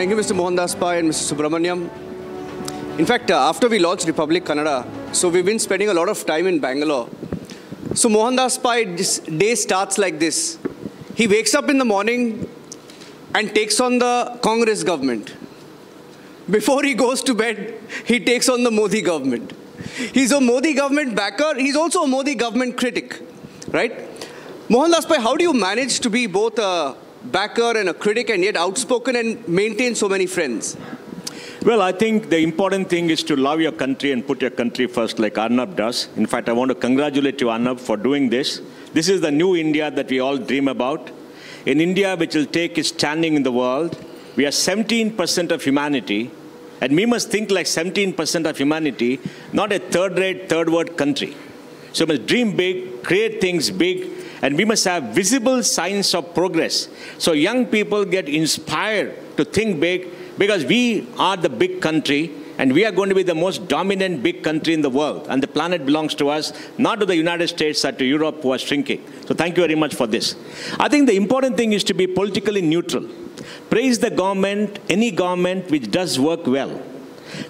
Thank you, Mr. Mohandas Pai and Mr. Subrahmanyam. In fact, after we launched Republic Kannada, so we've been spending a lot of time in Bangalore. So Mohandas Pai, this day starts like this. He wakes up in the morning and takes on the Congress government. Before he goes to bed, he takes on the Modi government. He's a Modi government backer. He's also a Modi government critic, right? Mohandas Pai, how do you manage to be both a backer and a critic and yet outspoken and maintain so many friends? Well, I think the important thing is to love your country and put your country first like Arnab does. In fact, I want to congratulate you, Arnab, for doing this. This is the new India that we all dream about. An India which will take its standing in the world. We are 17% of humanity, and we must think like 17% of humanity, not a third-rate, third-world country. So we must dream big, create things big, and we must have visible signs of progress. So young people get inspired to think big, because we are the big country, and we are going to be the most dominant big country in the world. And the planet belongs to us, not to the United States or to Europe, who are shrinking. So thank you very much for this. I think the important thing is to be politically neutral. Praise the government, any government which does work well.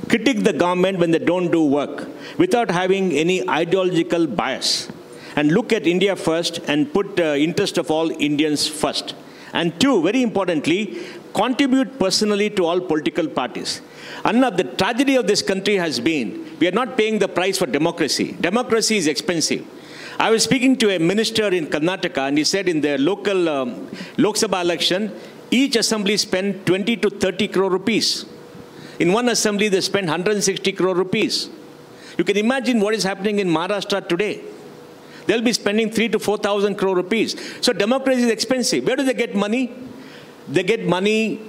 Critique the government when they don't do work, without having any ideological bias. And look at India first and put the interest of all Indians first. And two, very importantly, contribute personally to all political parties. Anna, the tragedy of this country has been, we are not paying the price for democracy. Democracy is expensive. I was speaking to a minister in Karnataka, and he said in the local Lok Sabha election, each assembly spent 20 to 30 crore rupees. In one assembly, they spent 160 crore rupees. You can imagine what is happening in Maharashtra today. They'll be spending 3 to 4,000 crore rupees. So democracy is expensive. Where do they get money? They get money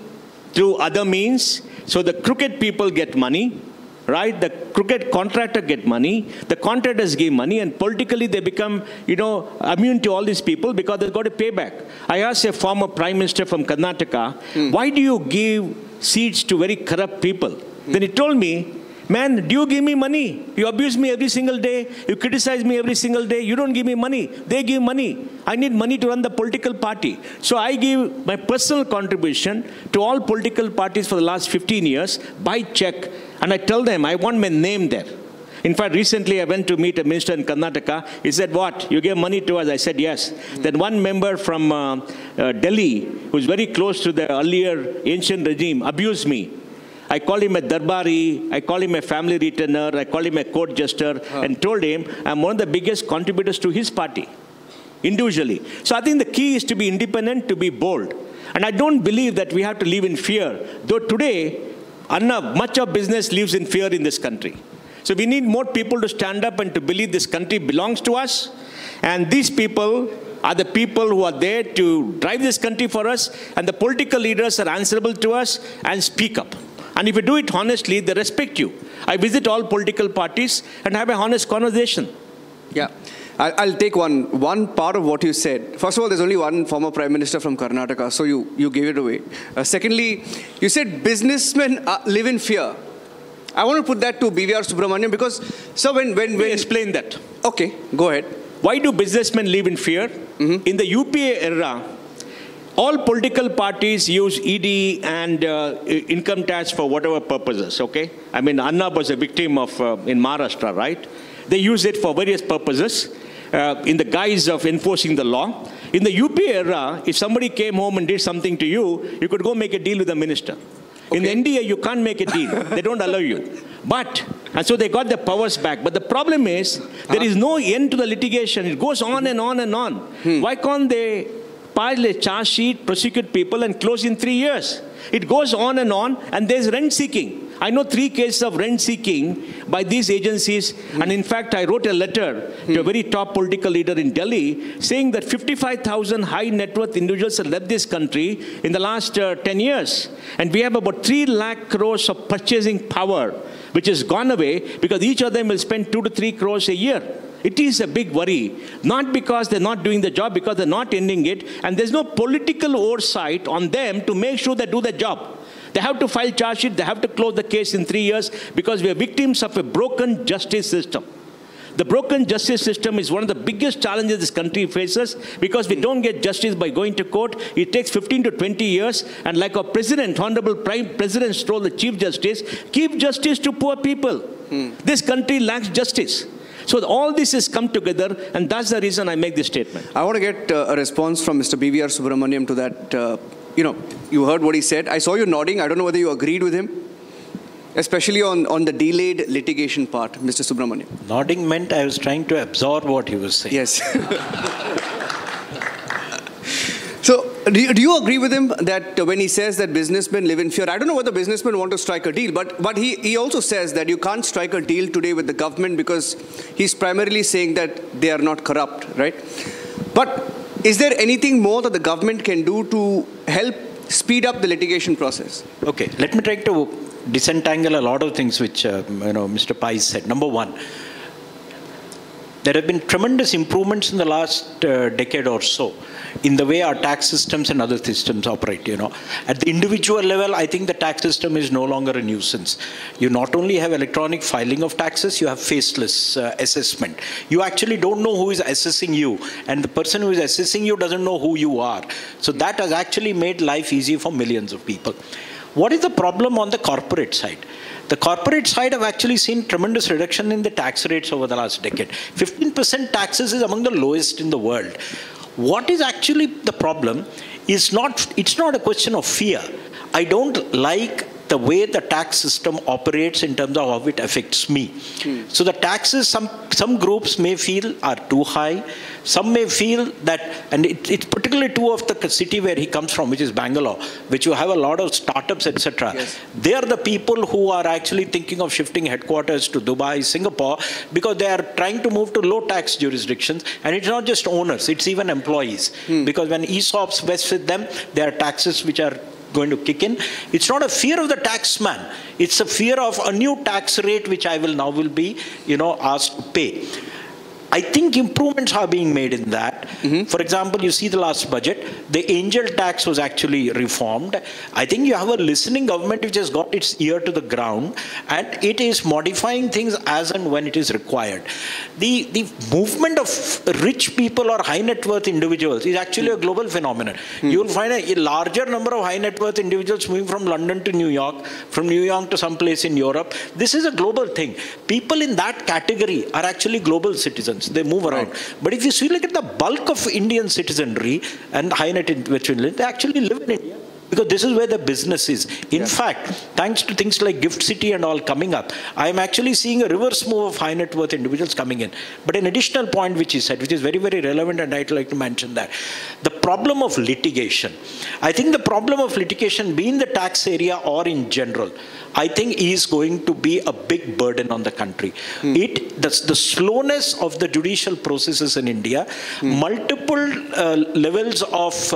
through other means. So the crooked people get money, right? The crooked contractor get money. The contractors give money, and politically they become, immune to all these people because they've got to pay back. I asked a former prime minister from Karnataka, why do you give seats to very corrupt people? Then he told me, man, do you give me money? You abuse me every single day. You criticize me every single day. You don't give me money. They give money. I need money to run the political party. So I give my personal contribution to all political parties for the last 15 years by check. And I tell them, I want my name there. In fact, recently I went to meet a minister in Karnataka. He said, what? You gave money to us? I said, yes. Then one member from Delhi, who's very close to the earlier ancient regime, abused me. I called him a darbari, I called him a family returner, I called him a court jester, and told him I'm one of the biggest contributors to his party, individually. So I think the key is to be independent, to be bold. And I don't believe that we have to live in fear. Though today, Arnab, much of business lives in fear in this country. So we need more people to stand up and to believe this country belongs to us. And these people are the people who are there to drive this country for us. And the political leaders are answerable to us and speak up. And if you do it honestly, they respect you. I visit all political parties and have a honest conversation. Yeah. I'll take one part of what you said. First of all, there's only one former Prime Minister from Karnataka, so you gave it away. Secondly, you said businessmen live in fear. I want to put that to BVR Subrahmanyam because, so when explain that. Okay, go ahead. Why do businessmen live in fear? In the UPA era, all political parties use ED and income tax for whatever purposes, okay? I mean, Arnab was a victim of, in Maharashtra, right? They use it for various purposes in the guise of enforcing the law. In the UPA era, if somebody came home and did something to you, you could go make a deal with the minister. Okay. In the NDA, you can't make a deal. They don't allow you. And so they got the powers back. But the problem is, there is no end to the litigation. It goes on and on and on. Why can't they file a charge sheet, prosecute people, and close in 3 years? It goes on, and there's rent seeking. I know 3 cases of rent seeking by these agencies. And in fact, I wrote a letter to a very top political leader in Delhi saying that 55,000 high net worth individuals have left this country in the last 10 years. And we have about 3 lakh crores of purchasing power, which has gone away because each of them will spend 2 to 3 crores a year. It is a big worry, not because they're not doing the job, because they're not ending it, and there's no political oversight on them to make sure they do the job. They have to file charge sheet, they have to close the case in 3 years, because we are victims of a broken justice system. The broken justice system is one of the biggest challenges this country faces because we don't get justice by going to court. It takes 15 to 20 years. And like our president, Honorable Prime President told the Chief Justice, give justice to poor people. This country lacks justice. So all this has come together, and that's the reason I make this statement. I want to get a response from Mr. BVR Subrahmanyam to that. You heard what he said. I saw you nodding. I don't know whether you agreed with him, especially on the delayed litigation part, Mr. Subrahmanyam. Nodding meant I was trying to absorb what he was saying. Yes. So, do you agree with him that when he says that businessmen live in fear? I don't know whether businessmen want to strike a deal, but he also says that you can't strike a deal today with the government because he's primarily saying that they are not corrupt, right? But is there anything more that the government can do to help speed up the litigation process? Okay, let me try to disentangle a lot of things which Mr. Pai said. Number one, there have been tremendous improvements in the last decade or so in the way our tax systems and other systems operate, At the individual level, I think the tax system is no longer a nuisance. You not only have electronic filing of taxes, you have faceless assessment. You actually don't know who is assessing you, and the person who is assessing you doesn't know who you are. So that has actually made life easy for millions of people. What is the problem on the corporate side? The corporate side have actually seen tremendous reduction in the tax rates over the last decade. 15% taxes is among the lowest in the world. What is actually the problem is it's not a question of fear. I don't like the way the tax system operates in terms of how it affects me. So the taxes, some groups may feel are too high. Some may feel that, and it's particularly true of the city where he comes from, which is Bangalore, which you have a lot of startups, etc. Yes. They are the people who are actually thinking of shifting headquarters to Dubai, Singapore, because they are trying to move to low tax jurisdictions. And it's not just owners, it's even employees. Because when ESOPs vest with them, there are taxes which are going to kick in. It's not a fear of the taxman. It's a fear of a new tax rate which I will now be, asked to pay. I think improvements are being made in that. For example, you see the last budget, the angel tax was actually reformed. I think you have a listening government which has got its ear to the ground, and it is modifying things as and when it is required. The movement of rich people or high net worth individuals is actually a global phenomenon. You will find a larger number of high net worth individuals moving from London to New York, from New York to someplace in Europe. This is a global thing. People in that category are actually global citizens. They move around. Right. But if you look at the bulk of Indian citizenry and high net individuals, they actually live in India. Because this is where the business is. In fact, thanks to things like Gift City and all coming up, I am actually seeing a reverse move of high net worth individuals coming in. But an additional point which he said, which is very, very relevant, and I'd like to mention that. The problem of litigation. I think the problem of litigation, be in the tax area or in general, I think is going to be a big burden on the country. The slowness of the judicial processes in India, multiple levels of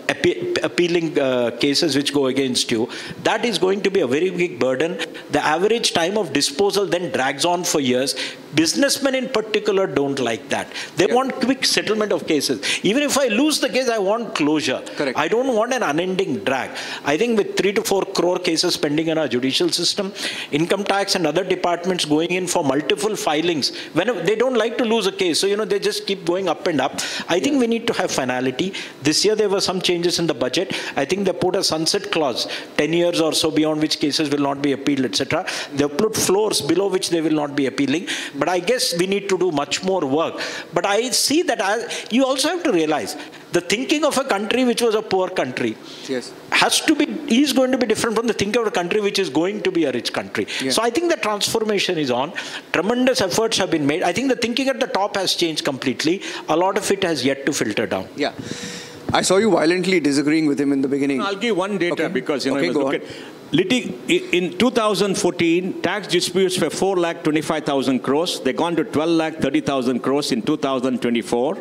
appealing cases which go against you, that is going to be a very big burden. The average time of disposal then drags on for years. Businessmen in particular don't like that. They want quick settlement of cases. Even if I lose the case, I want closure. Correct. I don't want an unending drag. I think with 3 to 4 crore cases pending in our judicial system, income tax and other departments going in for multiple filings, when they don't like to lose a case, so they just keep going up and up. I think we need to have finality. This year there were some changes in the budget. I think they put a sunset clause, 10 years or so beyond which cases will not be appealed, etc. They put floors below which they will not be appealing. But I guess we need to do much more work. But I see that you also have to realize the thinking of a country which was a poor country is going to be different from the thinking of a country which is going to be a rich country. So I think the transformation is on. Tremendous efforts have been made. I think the thinking at the top has changed completely. A lot of it has yet to filter down. Yeah. I saw you violently disagreeing with him in the beginning. I'll give one data because, in 2014, tax disputes were 4,25,000 crores. They gone to 12,30,000 crores in 2024.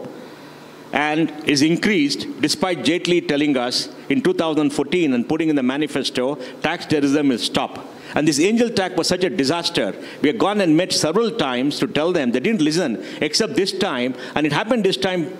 And is increased despite Jaitley telling us in 2014 and putting in the manifesto, tax terrorism will stop. And this angel tax was such a disaster. We have gone and met several times to tell them. They didn't listen, except this time. And it happened this time,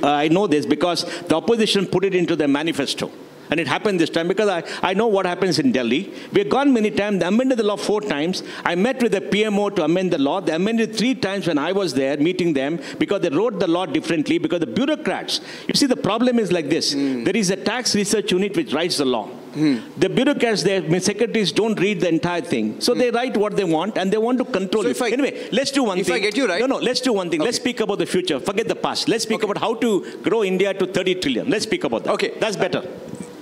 I know this, because the opposition put it into their manifesto. And it happened this time because I know what happens in Delhi. We have gone many times. They amended the law 4 times. I met with the PMO to amend the law. They amended 3 times when I was there meeting them because they wrote the law differently because the bureaucrats. You see, the problem is like this. There is a tax research unit which writes the law. The bureaucrats, their secretaries don't read the entire thing. So they write what they want and they want to control it. Anyway, let's do one thing. If I get you right. No, let's do one thing. Okay. Let's speak about the future. Forget the past. Let's speak about how to grow India to 30 trillion. Let's speak about that. Okay. That's better.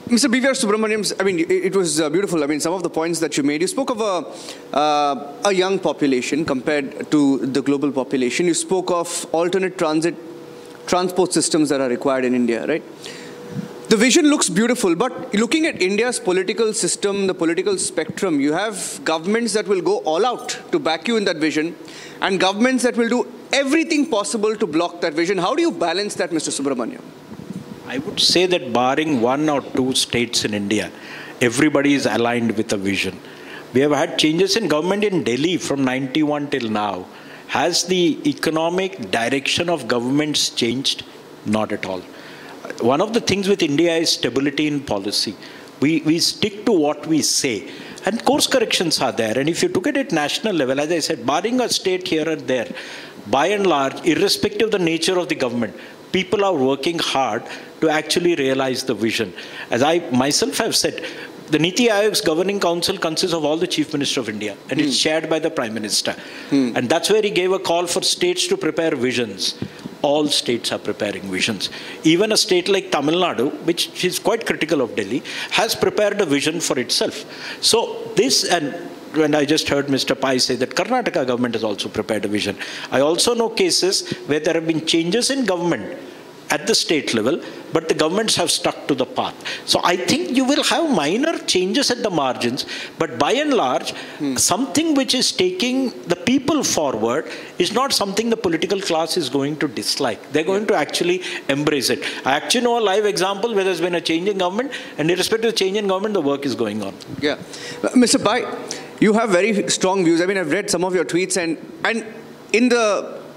Mr. BVR Subrahmanyam, I mean, it was beautiful. I mean, some of the points that you made. You spoke of a young population compared to the global population. You spoke of alternate transport systems that are required in India, right? The vision looks beautiful, but looking at India's political system, the political spectrum, you have governments that will go all out to back you in that vision, and governments that will do everything possible to block that vision. How do you balance that, Mr. Subrahmanyam? I would say that barring 1 or 2 states in India, everybody is aligned with a vision. We have had changes in government in Delhi from 91 till now. Has the economic direction of governments changed? Not at all. One of the things with India is stability in policy. We stick to what we say. And course corrections are there. And if you look at it national level, as I said, barring a state here and there, by and large, irrespective of the nature of the government, people are working hard to actually realize the vision. As I myself have said, the Niti Ayog's governing council consists of all the Chief Minister of India, and it's chaired by the Prime Minister. And that's where he gave a call for states to prepare visions. All states are preparing visions. Even a state like Tamil Nadu, which is quite critical of Delhi, has prepared a vision for itself. So this, and when I just heard Mr. Pai say that Karnataka government has also prepared a vision. I also know cases where there have been changes in government at the state level, but the governments have stuck to the path. So I think you will have minor changes at the margins, but by and large, something which is taking the people forward is not something the political class is going to dislike. They're going to actually embrace it. I actually know a live example where there's been a change in government, and irrespective of the change in government, the work is going on. Yeah. Mr. Pai, you have very strong views. I mean, I've read some of your tweets, and in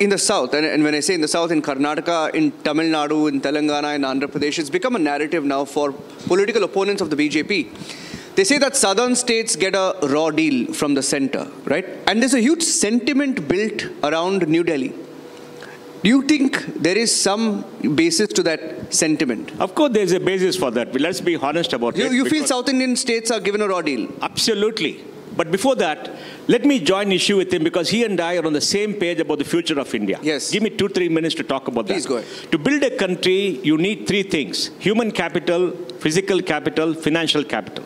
the south, and when I say in the south, in Karnataka, in Tamil Nadu, in Telangana, in Andhra Pradesh, it's become a narrative now for political opponents of the BJP. They say that southern states get a raw deal from the center, right? And there's a huge sentiment built around New Delhi. Do you think there is some basis to that sentiment? Of course, there's a basis for that. Let's be honest about it. You feel South Indian states are given a raw deal? Absolutely. But before that, let me join issue with him because he and I are on the same page about the future of India. Yes. Give me 2-3 minutes to talk about that. Please go ahead. To build a country, you need 3 things: human capital, physical capital, financial capital.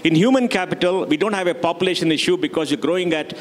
In human capital, we don't have a population issue because you're growing at,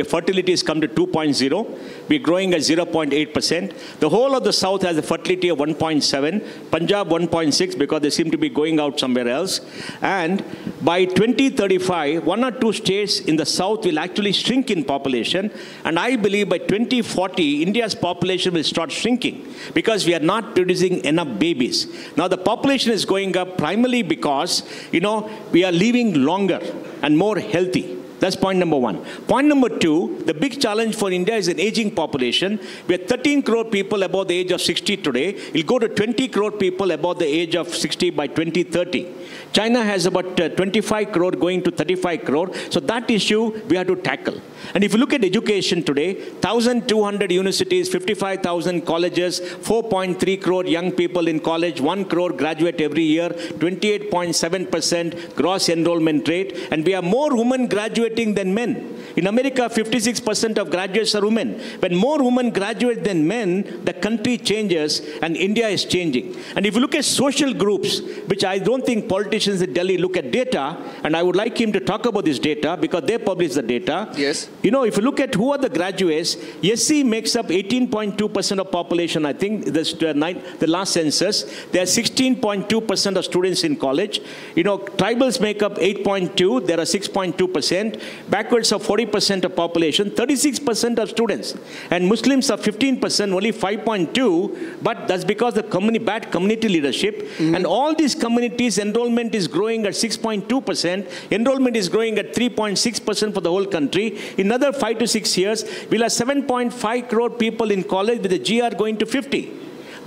fertility has come to 2.0. We're growing at 0.8%. The whole of the south has a fertility of 1.7. Punjab 1.6 because they seem to be going out somewhere else. And by 2035, 1 or 2 states in the south will actually shrink in population. And I believe by 2040, India's population will start shrinking because we are not producing enough babies. Now the population is going up primarily because, we are living longer and more healthy. That's point number 1. Point number 2, the big challenge for India is an aging population. We have 13 crore people above the age of 60 today. It'll go to 20 crore people above the age of 60 by 2030. China has about 25 crore going to 35 crore. So that issue we have to tackle. And if you look at education today, 1,200 universities, 55,000 colleges, 4.3 crore young people in college, 1 crore graduate every year, 28.7% gross enrollment rate, and we have more women graduating than men. In America, 56% of graduates are women. When more women graduate than men, the country changes and India is changing. And if you look at social groups, which I don't think politicians in Delhi look at data, and I would like him to talk about this data because they publish the data. Yes. If you look at who are the graduates, SC makes up 18.2% of population, I think, the last census. There are 16.2% of students in college. Tribals make up 8.2%, there are 6.2%. Backwards are 40% of population, 36% of students. And Muslims are 15%, only 5.2%, but that's because of bad community leadership. And all these communities, enrollment is growing at 6.2%. Enrollment is growing at 3.6% for the whole country. In another 5 to 6 years, we'll have 7.5 crore people in college with the GR going to 50.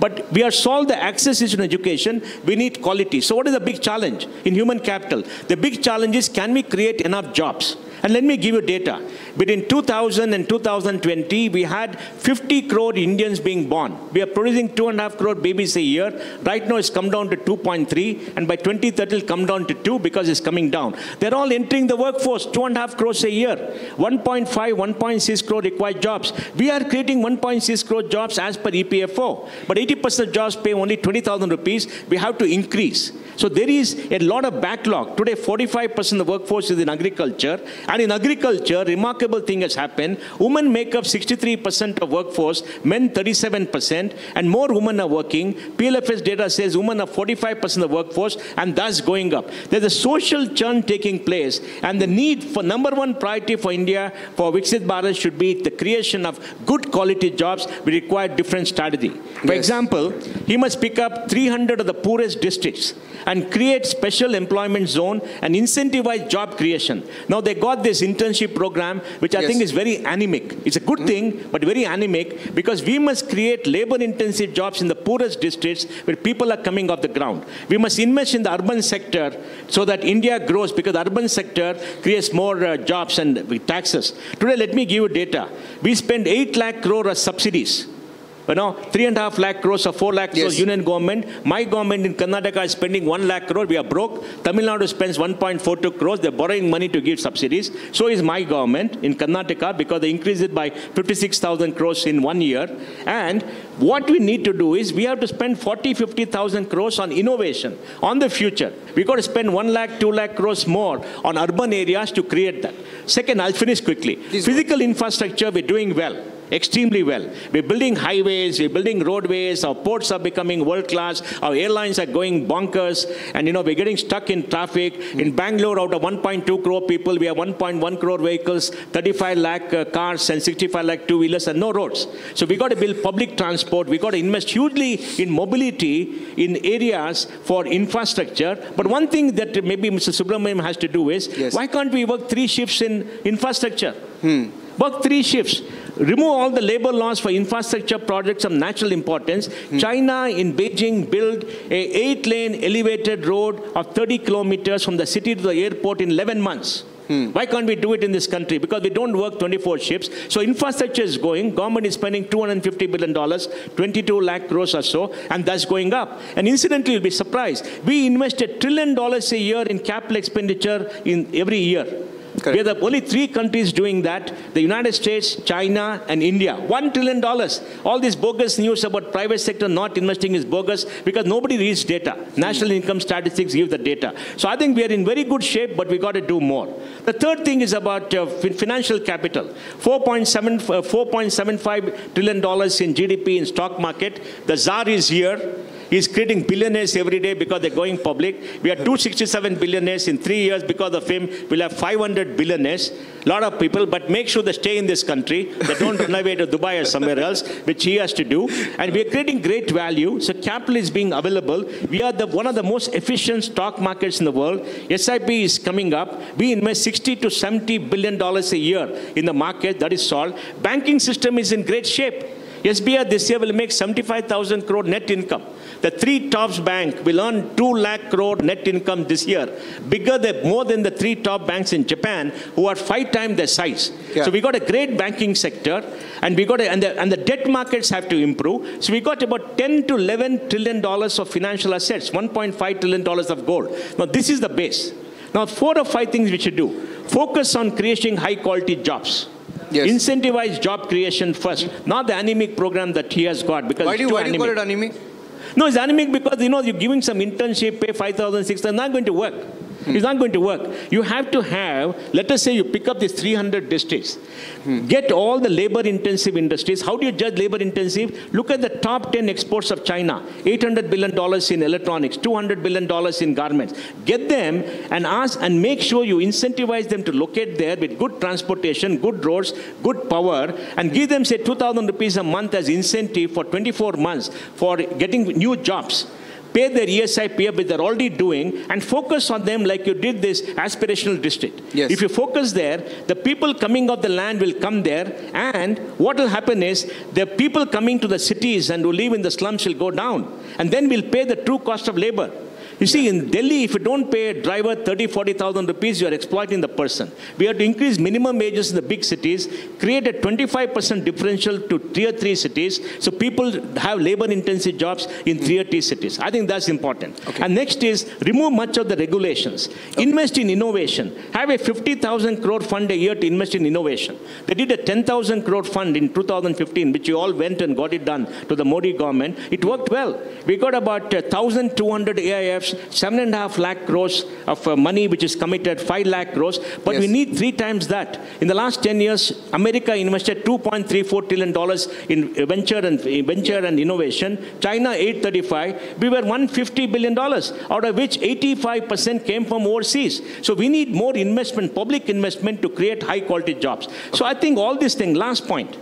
But we have solved the access issue in education. We need quality. So what is the big challenge in human capital? The big challenge is, can we create enough jobs? And let me give you data. Between 2000 and 2020, we had 50 crore Indians being born. We are producing 2.5 crore babies a year. Right now, it's come down to 2.3. And by 2030, it'll come down to 2 because it's coming down. They're all entering the workforce, 2.5 crores a year. 1.5, 1.6 crore required jobs. We are creating 1.6 crore jobs as per EPFO. But 80% of jobs pay only 20,000 rupees. We have to increase. So there is a lot of backlog. Today, 45% of the workforce is in agriculture. And in agriculture, remarkable thing has happened. Women make up 63% of workforce, men 37%, and more women are working. PLFS data says women are 45% of the workforce, and thus going up. There's a social churn taking place, and the need for #1 priority for India, for Viksit Bharat, should be the creation of good quality jobs. We require different strategy. For example, he must pick up 300 of the poorest districts and create special employment zone and incentivize job creation. Now they got this internship program, which I think is very anemic. It's a good thing, but very anemic, because we must create labor-intensive jobs in the poorest districts where people are coming off the ground. We must invest in the urban sector so that India grows, because the urban sector creates more jobs and taxes. Today, let me give you data. We spend 8 lakh crore as subsidies. 3.5 lakh crores or 4 lakh crores union government. My government in Karnataka is spending 1 lakh crore. We are broke. Tamil Nadu spends 1.42 crores. They're borrowing money to give subsidies. So is my government in Karnataka, because they increased it by 56,000 crores in 1 year. And what we need to do is, we have to spend 50,000 crores on innovation, on the future. We've got to spend 1 lakh, 2 lakh crores more on urban areas to create that. Second, I'll finish quickly. Physical infrastructure, we're doing well. Extremely well. We're building highways, we're building roadways, our ports are becoming world-class, our airlines are going bonkers, and we're getting stuck in traffic. In Bangalore, out of 1.2 crore people, we have 1.1 crore vehicles, 35 lakh cars, and 65 lakh two-wheelers, and no roads. So we got to build public transport. We got to invest hugely in mobility in areas for infrastructure. But one thing that maybe Mr. Subrahmanyam has to do is, why can't we work 3 shifts in infrastructure? Work 3 shifts. Remove all the labor laws for infrastructure projects of national importance. China in Beijing built a 8-lane elevated road of 30 kilometers from the city to the airport in 11 months. Why can't we do it in this country? Because we don't work 24 shifts. So infrastructure is going. Government is spending $250 billion, 22 lakh crores or so, and that's going up. And incidentally, you'll be surprised. We invest $1 trillion a year in capital expenditure in every year. Correct. We are the only 3 countries doing that: the United States, China, and India. $1 trillion. All this bogus news about private sector not investing is bogus, because nobody reads data. National income statistics give the data. So I think we are in very good shape, but we got to do more. The third thing is about financial capital. $4.75 trillion in GDP in stock market. The czar is here. He's creating billionaires every day because they're going public. We are 267 billionaires in 3 years. Because of him, we'll have 500 billionaires. A lot of people, but make sure they stay in this country. They don't run away to Dubai or somewhere else, which he has to do. And we are creating great value. So capital is being available. We are one of the most efficient stock markets in the world. SIP is coming up. We invest $60 to $70 billion a year in the market. That is solved. Banking system is in great shape. SBI this year will make 75,000 crore net income. The 3 top banks will earn 2 lakh crore net income this year, more than the 3 top banks in Japan, who are 5 times their size. So we got a great banking sector, and we got and the debt markets have to improve. So we got about $10 to $11 trillion of financial assets, $1.5 trillion of gold. Now this is the base. Now 4 or 5 things we should do: focus on creating high quality jobs. Incentivize job creation first, not the anemic program that he has got. Because why do you call it anemic? No, it's anemic because, you're giving some internship, pay 5,000, 6,000, not going to work. It's not going to work. You have to have, let us say you pick up these 300 districts. Get all the labor-intensive industries. How do you judge labor-intensive? Look at the top 10 exports of China. $800 billion in electronics, $200 billion in garments. Get them and ask and make sure you incentivize them to locate there with good transportation, good roads, good power, and give them, say, 2,000 rupees a month as incentive for 24 months for getting new jobs. pay their ESI, PF, which they're already doing, and focus on them like you did this aspirational district. Yes. If you focus there, the people coming off the land will come there, and what will happen is the people coming to the cities and who live in the slums will go down, and then we'll pay the true cost of labor. You see, in Delhi, if you don't pay a driver 30,000-40,000 rupees, you are exploiting the person. We have to increase minimum wages in the big cities, create a 25% differential to tier 3 cities, so people have labor-intensive jobs in tier 2 cities. I think that's important. Okay. And next is remove much of the regulations. Okay. Invest in innovation. Have a 50,000 crore fund a year to invest in innovation. They did a 10,000 crore fund in 2015, which you all went and got it done to the Modi government. It worked well. We got about 1,200 AIFs, 7.5 lakh crores of money which is committed, 5 lakh crores, but we need 3 times that. In the last 10 years, America invested $2.34 trillion in venture and innovation. China, 835. We were $150 billion, out of which 85% came from overseas. So we need more investment, public investment, to create high-quality jobs. So I think all these things, last point,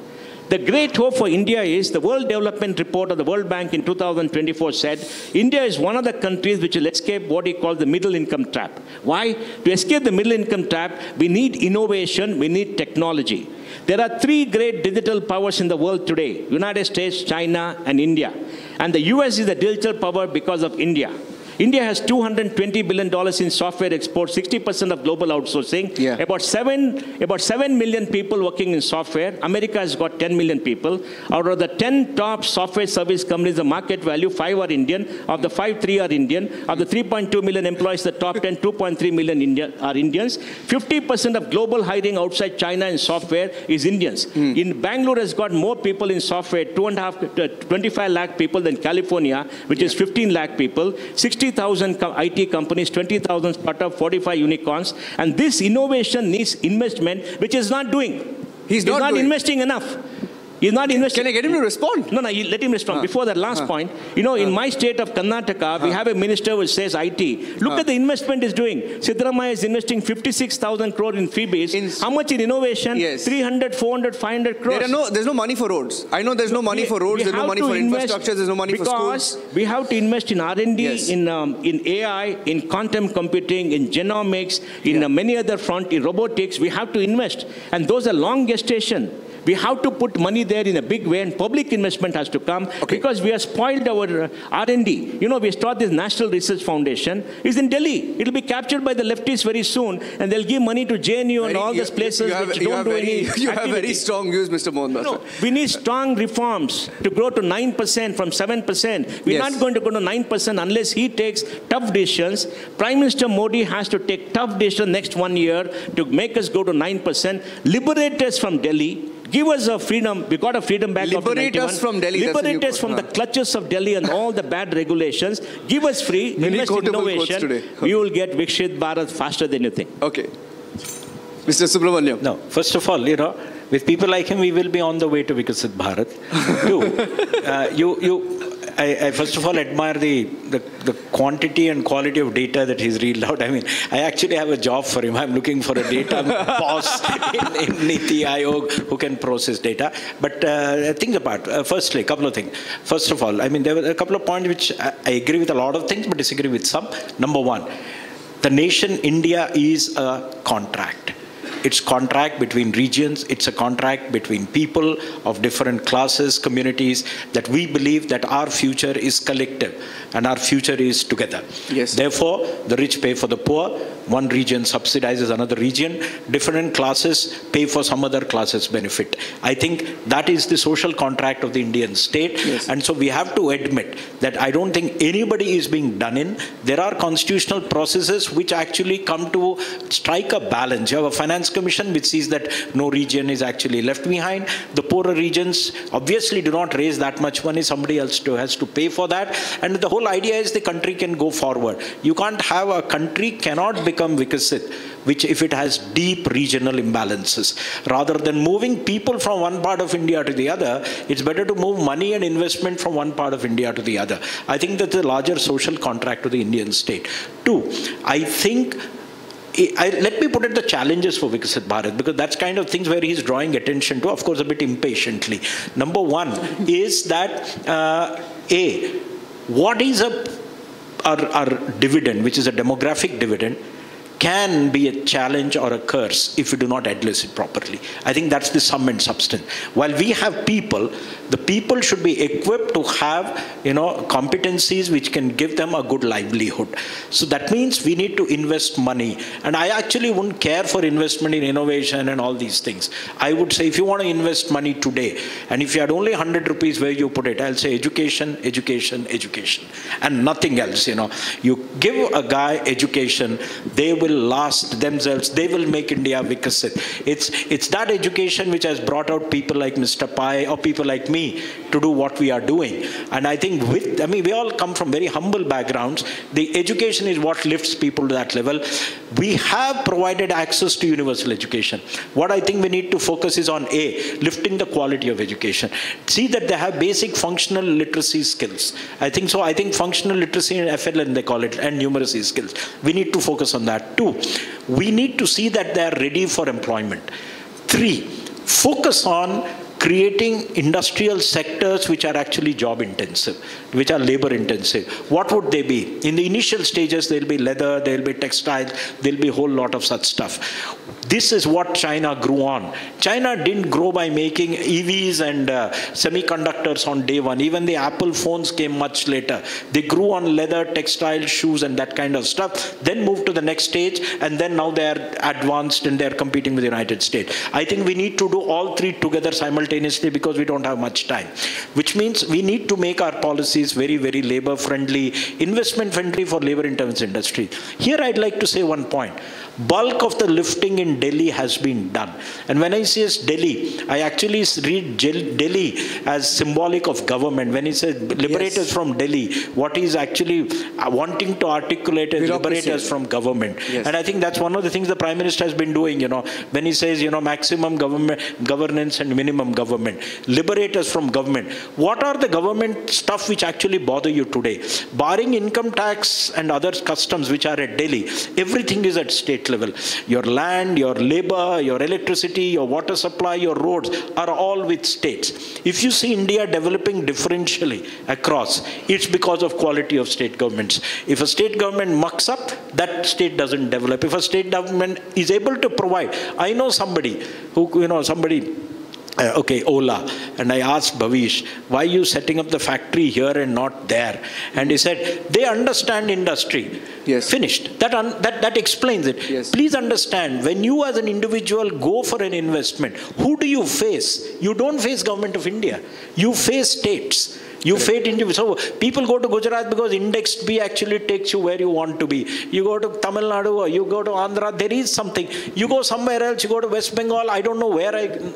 the great hope for India is the World Development Report of the World Bank in 2024 said India is one of the countries which will escape what we call the middle income trap. Why? To escape the middle income trap, we need innovation, we need technology. There are 3 great digital powers in the world today: United States, China, and India. And the US is the digital power because of India. India has $220 billion in software exports, 60% of global outsourcing, about 7 million people working in software. America has got 10 million people. Out of the 10 top software service companies, the market value, 5 are Indian. Of the 5, 3 are Indian. Of the 3.2 million employees, the top 10, 2.3 million are Indians. 50% of global hiring outside China in software is Indians. In Bangalore has got more people in software, 25 lakh people than California, which is 15 lakh people. 60,000 IT companies, 20,000 startups, 45 unicorns. And this innovation needs investment, which is not doing. He's not investing enough. He's not investing. Can I get him to respond? No, let him respond. Before that last point, you know, in my state of Karnataka, we have a minister which says IT. Look at the investment he's doing. Sitharaman is investing 56,000 crore in freebies. How much in innovation? 300, 400, 500 crores. There's no money for roads. I know there's no money for roads, there's no money for infrastructure, there's no money for schools. Because we have to invest in R&D, in AI, in quantum computing, in genomics, in many other fronts, in robotics. We have to invest. And those are long gestation. We have to put money there in a big way, and public investment has to come because we have spoiled our R&D. You know, we start this National Research Foundation. It's in Delhi. It will be captured by the leftists very soon, and they'll give money to JNU and all those places which don't do any activity. You have very strong views, Mr. Mohandas. No, we need strong reforms to grow to 9% from 7%. We're not going to go to 9% unless he takes tough decisions. Prime Minister Modi has to take tough decisions next 1 year to make us go to 9%. Liberate us from Delhi. Give us a freedom. We got a freedom back. Liberate us from Delhi. Liberate us from the clutches of Delhi and all the bad regulations. Give us free. Invest in innovation. We will get Viksit Bharat faster than you think. Okay. Mr. Subrahmanyam. No, first of all, you know, with people like him, we will be on the way to Viksit Bharat. I first of all admire the quantity and quality of data that he's reeled out. I mean, I actually have a job for him. I'm looking for a data boss in Niti Aayog who can process data. But things apart, firstly, a couple of things. First of all, I mean, there were a couple of points which I agree with a lot of things, but disagree with some. Number one, the nation India is a contract. It's a contract between regions. It's a contract between people of different classes, communities, that we believe that our future is collective and our future is together. Yes. Therefore, the rich pay for the poor. One region subsidizes another region. Different classes pay for some other classes' benefit. I think that is the social contract of the Indian state. Yes. And so we have to admit that I don't think anybody is being done in. There are constitutional processes which actually come to strike a balance. You have a finance commission which sees that no region is actually left behind. The poorer regions obviously do not raise that much money. Somebody else has to pay for that. And the whole idea is the country can go forward. You can't have a country cannot become Viksit, which if it has deep regional imbalances. Rather than moving people from one part of India to the other, it's better to move money and investment from one part of India to the other. I think that's a larger social contract to the Indian state. Two, I think let me put it the challenges for Viksit Bharat, because that's kind of things where he's drawing attention to, of course, a bit impatiently. Number one is that, what is a our dividend, which is a demographic dividend, can be a challenge or a curse if we do not address it properly. I think that's the sum and substance. While we have people, the people should be equipped to have, competencies which can give them a good livelihood. So that means we need to invest money. And I actually wouldn't care for investment in innovation and all these things. I would say if you want to invest money today, and if you had only 100 rupees where you put it, I'll say education, education, education, and nothing else. You give a guy education, they will last themselves, they will make India Viksit. It's that education which has brought out people like Mr. Pai or people like me to do what we are doing. And I think we all come from very humble backgrounds. The education is what lifts people to that level. We have provided access to universal education. What I think we need to focus is on lifting the quality of education. See that they have basic functional literacy skills. I think so. I think functional literacy and FLN they call it, and numeracy skills. We need to focus on that. 2, we need to see that they are ready for employment. 3, focus on creating industrial sectors which are actually job intensive, which are labor intensive. What would they be? In the initial stages, there'll be leather, there'll be textiles, there'll be a whole lot of such stuff. This is what China grew on. China didn't grow by making EVs and semiconductors on day one. Even the Apple phones came much later. They grew on leather, textiles, shoes, and that kind of stuff. Then moved to the next stage, and then now they are advanced and they are competing with the United States. I think we need to do all three together simultaneously because we don't have much time. Which means we need to make our policies very, very labor friendly, investment friendly for labor intensive industry. Here I'd like to say one point. Bulk of the lifting in Delhi has been done. And when I say Delhi, I actually read Delhi as symbolic of government. When he says liberators from Delhi, what he's actually wanting to articulate is liberators from government. Yes. And I think that's one of the things the Prime Minister has been doing, when he says, maximum governance and minimum government. Liberators from government. What are the government stuff which actually bother you today? Barring income tax and other customs which are at Delhi, everything is at state level. Your land, your labor, your electricity, your water supply, your roads are all with states. If you see India developing differentially across, it's because of quality of state governments. If a state government mucks up, that state doesn't develop. If a state government is able to provide, I know somebody who, Ola, and I asked Bhavish, why are you setting up the factory here and not there? And he said, they understand industry. Yes. Finished. That explains it. Yes. Please understand, when you as an individual go for an investment, who do you face? You don't face Government of India. You face states. You face individuals. So people go to Gujarat because Index B actually takes you where you want to be. You go to Tamil Nadu or you go to Andhra, there is something. You go somewhere else, you go to West Bengal, I don't know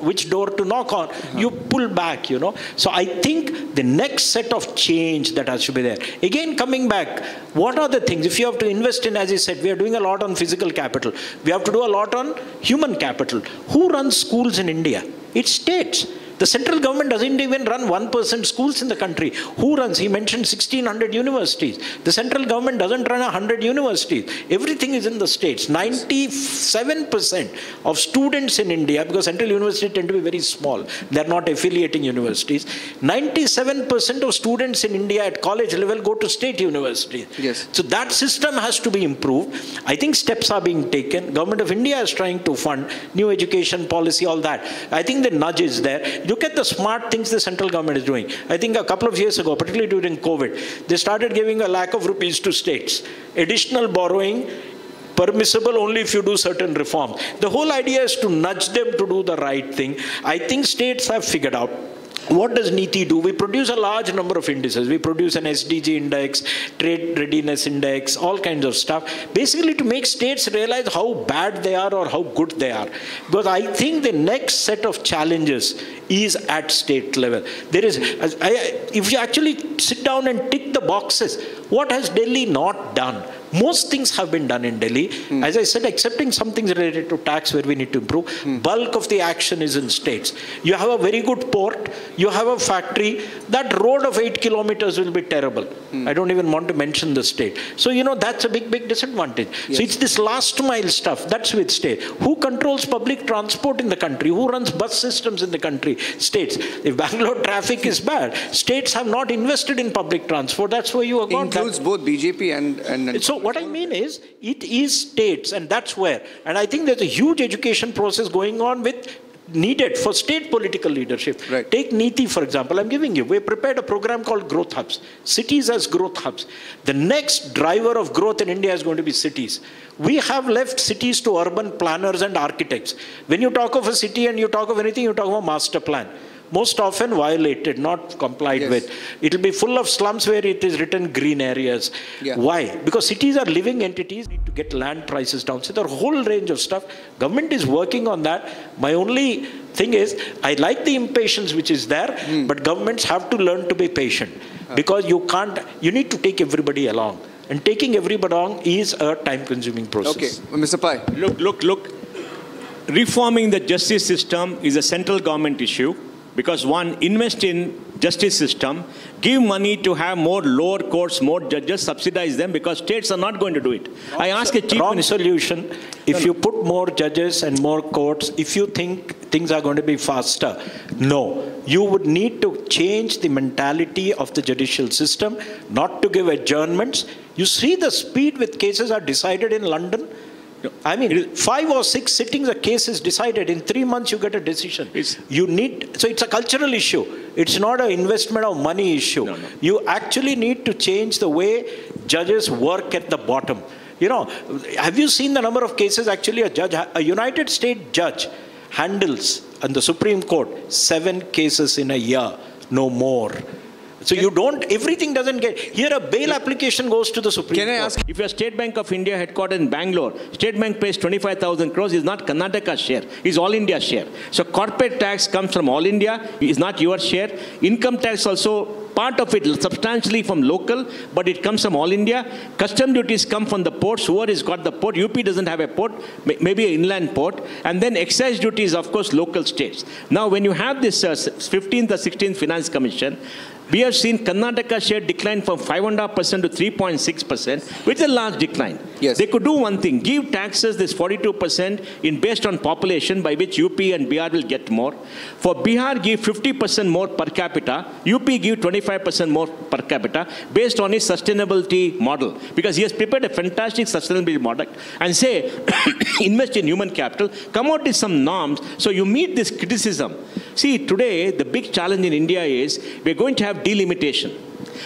which door to knock on. You pull back, So I think the next set of change that has to be there. Again, coming back, what are the things? If you have to invest in, as I said, we are doing a lot on physical capital. We have to do a lot on human capital. Who runs schools in India? It's states. The central government doesn't even run 1% schools in the country. Who runs? He mentioned 1,600 universities. The central government doesn't run 100 universities. Everything is in the states. 97% of students in India, because central universities tend to be very small, they're not affiliating universities. 97% of students in India at college level go to state universities. Yes. So that system has to be improved. I think steps are being taken. Government of India is trying to fund new education policy, all that. I think the nudge is there. Look at the smart things the central government is doing. I think a couple of years ago, particularly during COVID, they started giving a lakh of rupees to states. Additional borrowing, permissible only if you do certain reforms. The whole idea is to nudge them to do the right thing. I think states have figured out. What does NITI do? We produce a large number of indices. We produce an SDG index, trade readiness index, all kinds of stuff. Basically to make states realize how bad they are or how good they are. Because I think the next set of challenges is at state level. There is, if you actually sit down and tick the boxes, what has Delhi not done? Most things have been done in Delhi. As I said, excepting some things related to tax where we need to improve, bulk of the action is in states. You have a very good port, you have a factory, that road of 8 kilometers will be terrible. I don't even want to mention the state. So, you know, that's a big, big disadvantage. Yes. So it's this last mile stuff, that's with state. Who controls public transport in the country? Who runs bus systems in the country? States. If Bangalore traffic is bad, states have not invested in public transport. That's why you have got that. Includes both BJP and so what I mean is, it is states, and that's where. And I think there's a huge education process going on with needed for state political leadership. Right. Take Niti, for example. I'm giving you. We prepared a program called Growth Hubs. Cities as growth hubs. The next driver of growth in India is going to be cities. We have left cities to urban planners and architects. When you talk of a city and you talk of anything, you talk about master plan. Most often violated, not complied with. It will be full of slums where it is written green areas. Why? Because cities are living entities, need to get land prices down. So there are a whole range of stuff. Government is working on that. My only thing is, I like the impatience which is there, but governments have to learn to be patient. Because you need to take everybody along. And taking everybody along is a time-consuming process. Okay, Mr. Pai. Look. Reforming the justice system is a central government issue. Because one, invest in justice system, give money to have more lower courts, more judges, subsidize them, because states are not going to do it. I ask a chief minister. Solution. If you put more judges and more courts, if you think things are going to be faster, no. You would need to change the mentality of the judicial system, not to give adjournments. You see the speed with cases are decided in London. I mean, 5 or 6 sittings a case is decided. In 3 months, you get a decision. So it's a cultural issue. It's not an investment of money issue. No. You actually need to change the way judges work at the bottom. You know, have you seen the number of cases actually a United States judge handles on the Supreme Court 7 cases in a year, no more. So you don't, everything doesn't get, here a bail application goes to the Supreme Court. Can I ask, if your State Bank of India headquartered in Bangalore, State Bank pays 25,000 crores, is not Karnataka's share, is all India share. So corporate tax comes from all India, is not your share. Income tax also, part of it substantially from local, but it comes from all India. Custom duties come from the ports, whoever has got the port. UP doesn't have a port, maybe an inland port. And then excise duties, of course, local states. Now, when you have this 15th or 16th Finance Commission, we have seen Karnataka share decline from 5.5% to 3.6%, which is a large decline. Yes. They could do one thing, give taxes this 42% based on population, by which UP and BR will get more. For Bihar, give 50% more per capita. UP give 25% more per capita based on his sustainability model. Because he has prepared a fantastic sustainability model and say, invest in human capital, come out with some norms so you meet this criticism. See, today, the big challenge in India is we're going to have delimitation.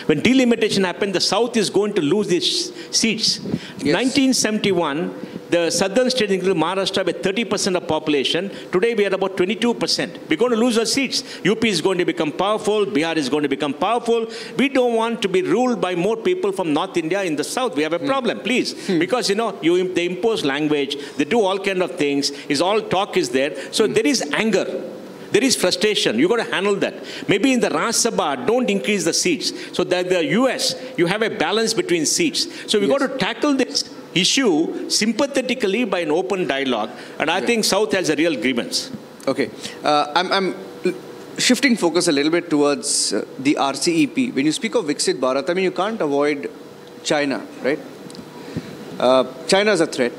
When delimitation happens, the South is going to lose its seats. Yes. 1971, the southern state, including Maharashtra, with 30% of population. Today, we are about 22%. We're going to lose our seats. UP is going to become powerful. Bihar is going to become powerful. We don't want to be ruled by more people from North India in the South. We have a problem, please. Because, you know, they impose language. They do all kind of things. All talk is there. So there is anger. There is frustration. You've got to handle that. Maybe in the Rajya Sabha, don't increase the seats. So that the US, you have a balance between seats. So we've got to tackle this issue sympathetically by an open dialogue. And I think South has a real grievance. Okay. I'm shifting focus a little bit towards the RCEP. When you speak of Viksit Bharat, I mean, you can't avoid China, right? China is a threat.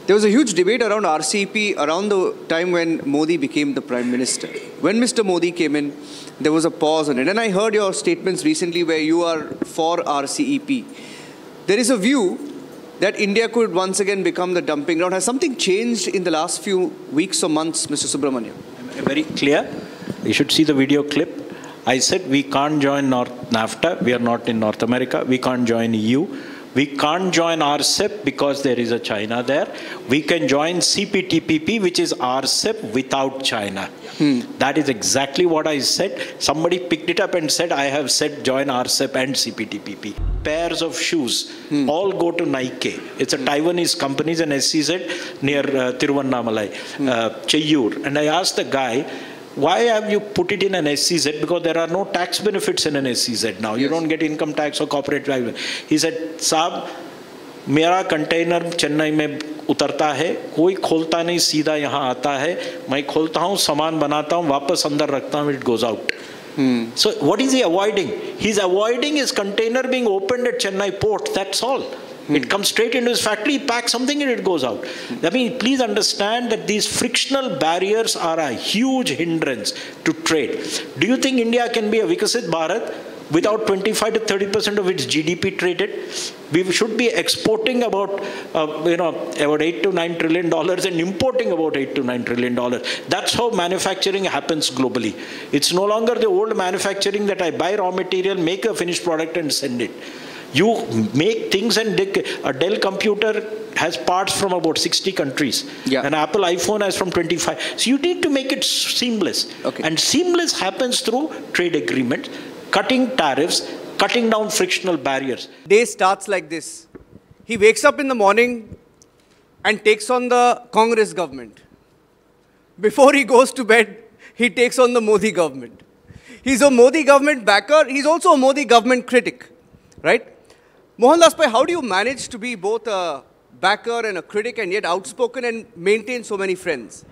There was a huge debate around RCEP around the time when Modi became the Prime Minister. When Mr. Modi came in, there was a pause on it. And I heard your statements recently where you are for RCEP. There is a view that India could once again become the dumping ground. Has something changed in the last few weeks or months, Mr. Subrahmanyam? Very clear. You should see the video clip. I said we can't join NAFTA. We are not in North America. We can't join EU. We can't join RCEP because there is a China there. We can join CPTPP, which is RCEP without China. That is exactly what I said. Somebody picked it up and said, I have said join RCEP and CPTPP. Pairs of shoes all go to Nike. It's a Taiwanese company, it's an SCZ near Tiruvannamalai, Cheyyur. And I asked the guy, why have you put it in an SCZ? Because there are no tax benefits in an SCZ now. You don't get income tax or corporate tax. He said, Saab, मेरा container Chennai में उतरता है, कोई खोलता नहीं, सीधा यहाँ आता है, मैं खोलता हूँ, सामान बनाता हूँ, वापस अंदर रखता हूँ, it goes out. So what is he avoiding? He's avoiding his container being opened at Chennai port, that's all. It comes straight into his factory, he packs something and it goes out. I mean, please understand that these frictional barriers are a huge hindrance to trade. Do you think India can be a Viksit Bharat without 25 to 30% of its GDP traded? We should be exporting about, about 8 to 9 trillion dollars and importing about 8 to 9 trillion dollars. That's how manufacturing happens globally. It's no longer the old manufacturing that I buy raw material, make a finished product and send it. You make things, and a Dell computer has parts from about 60 countries. Yeah. An Apple iPhone has from 25. So you need to make it seamless. Okay. And seamless happens through trade agreements, cutting tariffs, cutting down frictional barriers. Day starts like this. He wakes up in the morning and takes on the Congress government. Before he goes to bed, he takes on the Modi government. He's a Modi government backer. He's also a Modi government critic, right? Mohandas Pai, how do you manage to be both a backer and a critic and yet outspoken and maintain so many friends?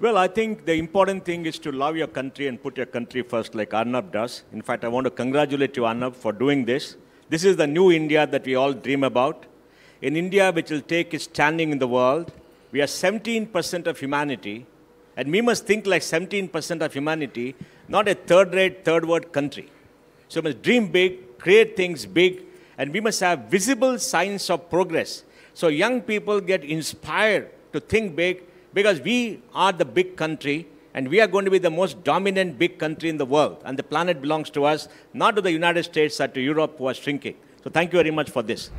Well, I think the important thing is to love your country and put your country first, like Arnab does. In fact, I want to congratulate you, Arnab, for doing this. This is the new India that we all dream about. An India which will take its standing in the world. We are 17% of humanity, and we must think like 17% of humanity, not a third-rate, third-world country. So we must dream big, create things big, and we must have visible signs of progress. So young people get inspired to think big, because we are the big country, and we are going to be the most dominant big country in the world. And the planet belongs to us, not to the United States or to Europe, who are shrinking. So thank you very much for this.